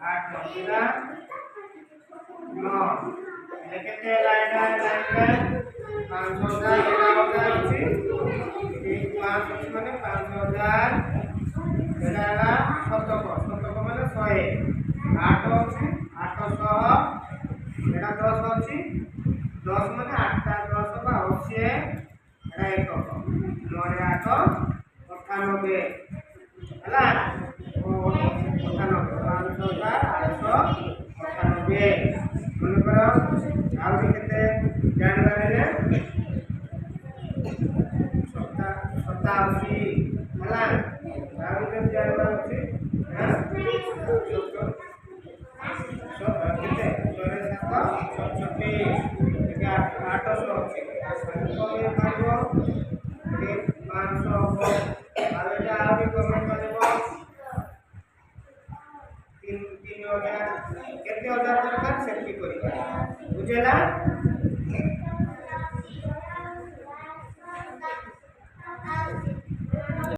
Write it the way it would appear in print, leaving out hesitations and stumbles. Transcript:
8 9 9 কেতে লাইনা লাইনা 5000 এটা আছে এই 5 মানে 5000 এটা হলো শতক শতক মানে 100 8 আছে 800 এটা 10 আছে 10 মানে 8 টা 10 বা 80 এটা একক 9 8 98 ହେଲା ଓ 98 ମନେ କର ଆଉ କେତେ ଜାଣିବାରେ 87 ହେଲା ଆଉ କେତେ ଜାଣିବାର ଅଛି କେତେ 800 ଅଛି 500 ଆଉ এটা আগে কমে পাবো 3000 কেতে 1000 দরকার সেটি করিবা বুঝলা।